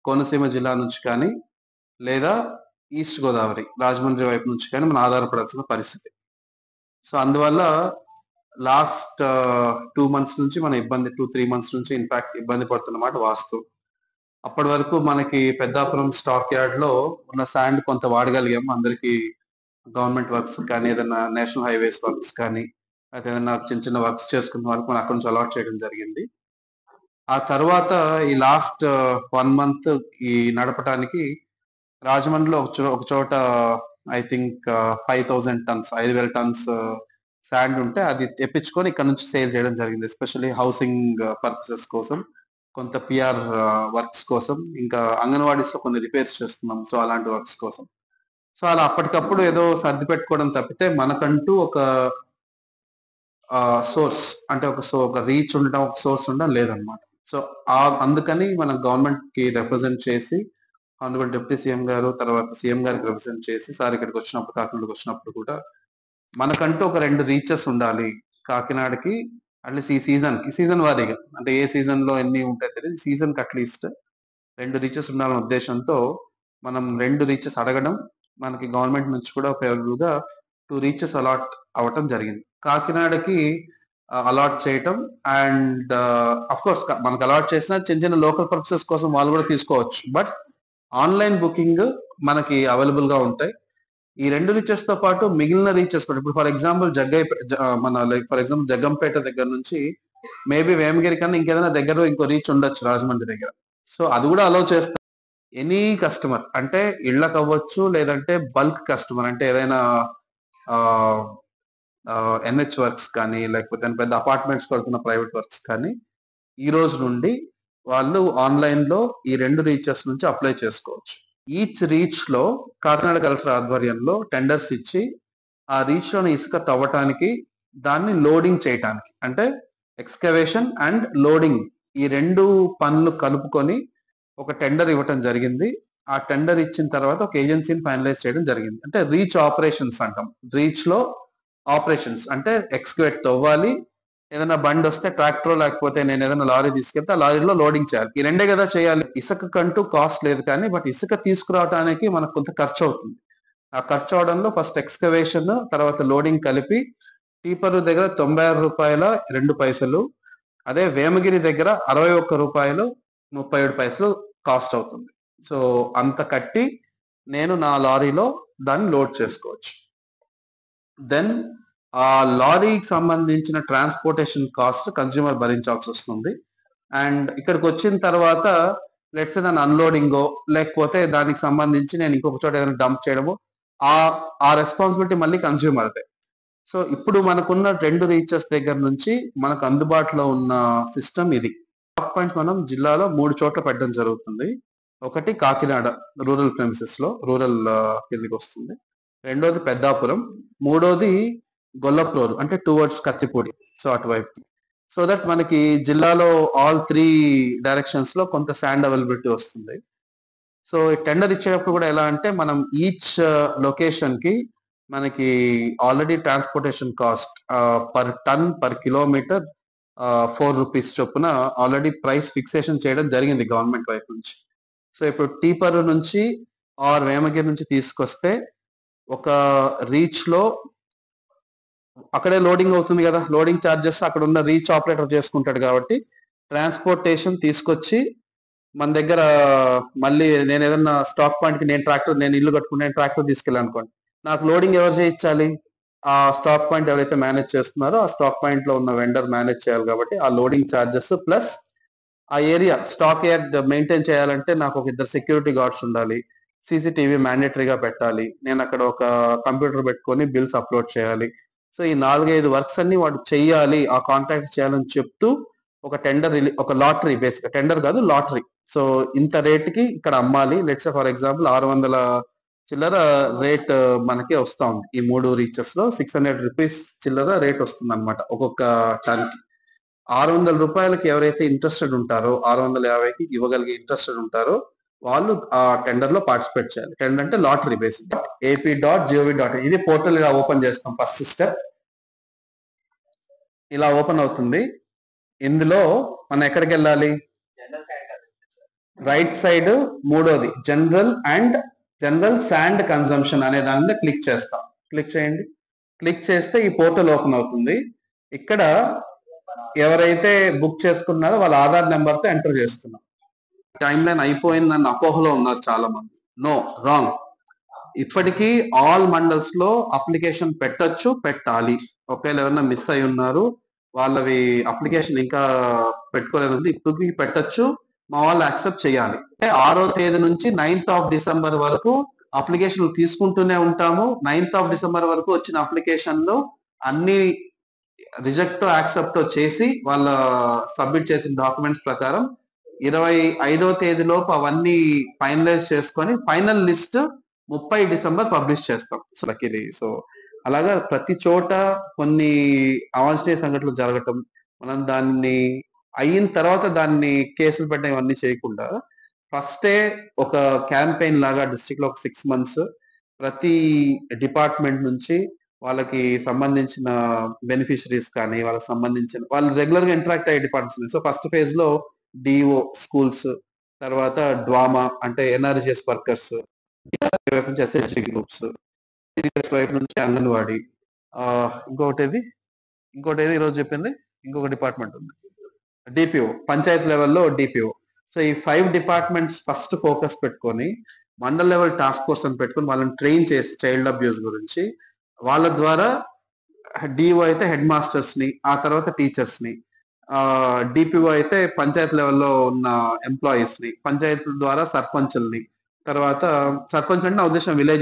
కోనసీమ జిల్లా నుంచి కానీ లేదా ఈస్ట్ గోదావరి రాజమండ్రి వైపు నుంచి కానీ మనం ఆధారపడాల్సిన పరిస్థితి. సో అందువల్ల లాస్ట్ 2 మంత్స్ నుంచి మన ఇబ్బంది 2-3 మంత్స్ నుంచి ఇన్ఫాక్ట్ ఇబ్బంది పడుతున్నమాట వాస్తవం. అప్పటి వరకు మనకి పెద్దాపురం స్టాక్ యార్డ్ లో ఉన్న శాండ్ కొంత వాడగలిగాం. అందరికి గవర్నమెంట్ వర్క్స్ కానీ ఏదైనా నేషనల్ హైవేస్ వర్క్స్ కానీ అయితే ఏదైనా చిన్న చిన్న వర్క్స్ చేసుకున్న వరకు మనం అక్కడ నుంచి అలాట్ చేయడం జరిగింది. ఆ తర్వాత ఈ లాస్ట్ 1 మంత్ ఈ నడపడానికి రాజమండ్రిలో ఒక చోట I think 5,000 turns 5,000 turns sand ఉంటే అది తెప్పించుకొని ఇక్కడ నుంచి సేల్ చేయడం జరిగింది. ఎస్పెషల్లీ హౌసింగ్ పర్పసెస్ కోసం, కొంత పిఆర్ వర్క్స్ కోసం, ఇంకా అంగన్వాడీస్ లో కొన్ని రిపేర్స్ చేస్తున్నాం. సో అలాంటి వర్క్స్ కోసం. సో అలా అప్పటికప్పుడు ఏదో సర్ది పెట్టుకోవడం తప్పితే మనకంటూ ఒక సోర్స్ అంటే ఒక రీచ్ ఉండడం, ఒక సోర్స్ ఉండడం లేదనమాట. సో అందుకని మనం గవర్నమెంట్ కి రిప్రజెంట్ చేసి ఆనరబుల్ డిప్యూటీ సీఎం గారు తర్వాత సీఎం గారికి రిప్రజెంట్ చేసి సార్ ఇక్కడికి వచ్చినప్పుడు కాకినాడకి వచ్చినప్పుడు కూడా మనకంటూ ఒక 2 రీచెస్ ఉండాలి కాకినాడకి. అట్లీస్ట్ ఈ సీజన్ వారీగా అంటే ఏ సీజన్ లో ఎన్ని ఉంటాయి తెలియదు, సీజన్ కి అట్లీస్ట్ 2 రీచెస్ ఉండాలనే ఉద్దేశంతో మనం 2 రీచెస్ అడగడం, మనకి గవర్నమెంట్ నుంచి కూడా ఫేవరబుల్ గా 2 రీచెస్ అలాట్ అవ్వటం జరిగింది. కాకినాడకి అలాట్ చేయటం అండ్ అఫ్ కోర్స్ మనకు అలాట్ చేసిన చిన్న చిన్న లోకల్ పర్పసెస్ కోసం వాళ్ళు కూడా తీసుకోవచ్చు. బట్ ఆన్లైన్ బుకింగ్ మనకి అవైలబుల్ గా ఉంటాయి. ఈ 2 రీచెస్ తో పాటు మిగిలిన రీచెస్ కూడా ఇప్పుడు for example for example Jaggampeta దగ్గర నుంచి మేబీ వేమగిరి కన్నా ఇంకేదైనా దగ్గర ఇంకో రీచ్ ఉండొచ్చు రాజమండ్రి దగ్గర. సో అది కూడా అలౌ చేస్తారు. ఎనీ కస్టమర్ అంటే ఇళ్ళకి అవ్వచ్చు, లేదంటే బల్క్ కస్టమర్ అంటే ఏదైనా ఎన్హెచ్ వర్క్స్ కానీ లేకపోతే పెద్ద అపార్ట్మెంట్స్ కొడుతున్న ప్రైవేట్ వర్క్స్ కానీ ఈ రోజు నుండి వాళ్ళు ఆన్లైన్ లో ఈ 2 రీచెస్ నుంచి అప్లై చేసుకోవచ్చు. ఈచ్ రీచ్ లో కాకినాడ కలెక్టర్ ఆధ్వర్యంలో టెండర్స్ ఇచ్చి ఆ రీచ్ లోని ఇసుక తవ్వటానికి, దాన్ని లోడింగ్ చేయటానికి అంటే ఎక్స్కవేషన్ అండ్ లోడింగ్ ఈ 2 పనులు కలుపుకొని ఒక టెండర్ ఇవ్వటం జరిగింది. ఆ టెండర్ ఇచ్చిన తర్వాత ఒక ఏజెన్సీని ఫైనలైజ్ చేయడం జరిగింది. అంటే రీచ్ ఆపరేషన్స్ అంటాం. రీచ్ లో ఆపరేషన్స్ అంటే ఎక్స్కవేట్ తవ్వాలి, ఏదైనా బండి వస్తే ట్రాక్టర్ లేకపోతే నేను ఏదైనా లారీ తీసుకెళ్తే ఆ లారీలో లోడింగ్ చేయాలి. ఈ 2 కదా చేయాలి. ఇసుక కంటూ కాస్ట్ లేదు కానీ బట్ ఇసుక తీసుకురావడానికి మనకు కొంత ఖర్చు అవుతుంది. ఆ ఖర్చు అవడంలో ఫస్ట్ ఎక్స్కవేషన్ తర్వాత లోడింగ్ కలిపి టీపర్ దగ్గర ₹96.02, అదే వేమగిరి దగ్గర ₹61.37 కాస్ట్ అవుతుంది. సో అంత కట్టి నేను నా లారీలో దాన్ని లోడ్ చేసుకోవచ్చు. దెన్ ఆ లారీకి సంబంధించిన ట్రాన్స్పోర్టేషన్ కాస్ట్ కన్స్యూమర్ భరించాల్సి వస్తుంది. అండ్ ఇక్కడికి వచ్చిన తర్వాత లెట్స్ దాని అన్లోడింగో లేకపోతే దానికి సంబంధించి నేను ఇంకొక చోట ఏదైనా డంప్ చేయడమో ఆ రెస్పాన్సిబిలిటీ మళ్ళీ కన్స్యూమర్దే. సో ఇప్పుడు మనకున్న 2 రీచెస్ దగ్గర నుంచి మనకు అందుబాటులో ఉన్న సిస్టమ్ ఇది. స్టాక్ పాయింట్స్ మనం జిల్లాలో 3 చోట్ల పెట్టడం జరుగుతుంది. ఒకటి కాకినాడ రూరల్ ప్రెమిసెస్ లో, రూరల్ కిందకి వస్తుంది. రెండోది పెద్దాపురం, మూడోది గొల్లప్రోలు అంటే టువర్డ్స్ కత్తిపూడి, సో అటువైపు. సో దట్ మనకి జిల్లాలో ఆల్ 3 డైరెక్షన్స్ లో కొంత శాండ్ అవైలబిలిటీ వస్తుంది. సో టెండర్ ఇచ్చేటప్పుడు కూడా ఎలా అంటే మనం ఈచ్ లొకేషన్ కి మనకి already transportation cost per ton per kilometer ₹4 చొప్పున ఆల్రెడీ ప్రైస్ ఫిక్సేషన్ చేయడం జరిగింది గవర్నమెంట్ వైపు నుంచి. సో ఇప్పుడు టీపర్ నుంచి ఆర్ వేమగిరి నుంచి తీసుకొస్తే ఒక రీచ్ లో అక్కడే లోడింగ్ అవుతుంది కదా, లోడింగ్ ఛార్జెస్ అక్కడ ఉన్న రీచ్ ఆపరేటర్ చేసుకుంటాడు కాబట్టి ట్రాన్స్పోర్టేషన్ తీసుకొచ్చి మన దగ్గర మళ్ళీ నేను ఏదన్నా స్టాక్ పాయింట్ కి నేను ఇల్లు కట్టుకుని నేను ట్రాక్టర్ తీసుకెళ్ళాను అనుకోండి, నాకు లోడింగ్ ఎవరు చేయించాలి? ఆ స్టాక్ పాయింట్ ఎవరైతే మేనేజ్ చేస్తున్నారో ఆ స్టాక్ పాయింట్ లో ఉన్న వెండర్ మేనేజ్ చేయాలి. కాబట్టి ఆ లోడింగ్ ఛార్జెస్ ప్లస్ ఆ ఏరియా స్టాక్ యార్డ్ మెయింటైన్ చేయాలంటే నాకు ఒక 2 సెక్యూరిటీ గార్డ్స్ ఉండాలి, సీసీటీవీ మ్యాండేటరీగా పెట్టాలి, నేను అక్కడ ఒక కంప్యూటర్ పెట్టుకొని బిల్స్ అప్లోడ్ చేయాలి. సో ఈ 4-5 వర్క్స్ అన్ని వాడు చెయ్యాలి, ఆ కాంట్రాక్ట్ చేయాలని చెప్తూ ఒక ఒక లాటరీ, బేసిక్ టెండర్ కాదు లాటరీ. సో ఇంత రేట్ కి ఇక్కడ అమ్మాలి, లెట్స్ ఫర్ ఎగ్జాంపుల్ 600 చిల్లర రేట్ మనకి వస్తా ఉంది. ఈ 3 రీచెస్ లో ₹600 చిల్లర రేట్ వస్తుంది అనమాట ఒక్కొక్క టన్ కి. ₹600 ఎవరైతే ఇంట్రెస్టెడ్ ఉంటారో, 650కి ఇవ్వగలిగే ఇంట్రెస్టెడ్ ఉంటారో వాళ్ళు ఆ టెండర్ లో పార్టిసిపేట్ చేయాలి. టెండర్ అంటే లాటరీ బేసిక్. AP.gov.in ఇది పోర్టల్ ఇలా ఓపెన్ చేస్తాం. ఫస్ట్ స్టెప్ ఇలా ఓపెన్ అవుతుంది. ఇందులో మనం ఎక్కడికి వెళ్ళాలి? రైట్ సైడ్ మూడోది జనరల్ శాండ్ కన్సంప్షన్ అనే దాని మీద క్లిక్ చేస్తాం. క్లిక్ చేయండి. క్లిక్ చేస్తే ఈ పోర్టల్ ఓపెన్ అవుతుంది. ఇక్కడ ఎవరైతే బుక్ చేసుకున్నారో వాళ్ళ ఆధార్ నెంబర్తో ఎంటర్ చేస్తున్నాం. టైం లైన్ అయిపోయిందన్న అపోహలో ఉన్నారు చాలా మంది. No, wrong. ఇప్పటికీ ఆల్ మండల్స్ లో అప్లికేషన్ పెట్టొచ్చు, పెట్టాలి. ఒకవేళ ఎవరైనా మిస్ అయి ఉన్నారు, వాళ్ళవి అప్లికేషన్ ఇంకా పెట్టుకోలేదు, ఇప్పటికి పెట్టొచ్చు, మా వాళ్ళు యాక్సెప్ట్ చేయాలి. 6వ తేదీ నుంచి 9th ఆఫ్ డిసెంబర్ వరకు అప్లికేషన్లు తీసుకుంటూనే ఉంటాము. 9th ఆఫ్ డిసెంబర్ వరకు వచ్చిన అప్లికేషన్లు అన్ని రిజెక్ట్ యాక్సెప్ట్ చేసి వాళ్ళ సబ్మిట్ చేసిన డాక్యుమెంట్స్ ప్రకారం 25వ తేదీలోపు అవన్నీ ఫైనలైజ్ చేసుకొని ఫైనల్ లిస్ట్ 30 డిసెంబర్ పబ్లిష్ చేస్తాం. సో అలాగా ప్రతి చోట కొన్ని అవాంఛనీయ సంఘటనలు జరగటం, మనం దాన్ని అయిన తర్వాత దాన్ని కేసులు పెట్టడం ఇవన్నీ చేయకుండా ఫస్టే ఒక క్యాంపెయిన్ లాగా డిస్ట్రిక్ట్ లో ఒక 6 months ప్రతి డిపార్ట్మెంట్ నుంచి వాళ్ళకి సంబంధించిన బెనిఫిషరీస్ కానీ వాళ్ళకి సంబంధించిన వాళ్ళు రెగ్యులర్ గా ఇంటరాక్ట్ అయ్యే డిపార్ట్మెంట్స్. సో ఫస్ట్ ఫేజ్ లో డిఓ స్కూల్స్, తర్వాత డ్వామా అంటే ఎన్ఆర్జిఎస్ వర్కర్స్, వైపు నుంచి ఎస్హెచ్జి గ్రూప్స్, వైపు నుంచి అంగన్వాడీ, ఇంకోటి ఈరోజు చెప్పింది ఇంకొక డిపార్ట్మెంట్ ఉంది, డిపిఓ, పంచాయత్ లెవెల్లో డిపిఓ. సో ఈ 5 డిపార్ట్మెంట్స్ ఫస్ట్ ఫోకస్ పెట్టుకొని మండల్ లెవెల్ టాస్క్ ఫోర్స్ అని పెట్టుకొని వాళ్ళని ట్రైన్ చేసి చైల్డ్ అబ్యూస్ గురించి వాళ్ళ ద్వారా డిఓ అయితే హెడ్ మాస్టర్స్ ని, ఆ తర్వాత టీచర్స్ ని, డిపిఓ అయితే పంచాయత్ లెవెల్లో ఉన్న ఎంప్లాయీస్ ని, పంచాయత్ ద్వారా సర్పంచుల్ని, తర్వాత సర్పంచ్ అంటే నా ఉద్దేశం విలేజ్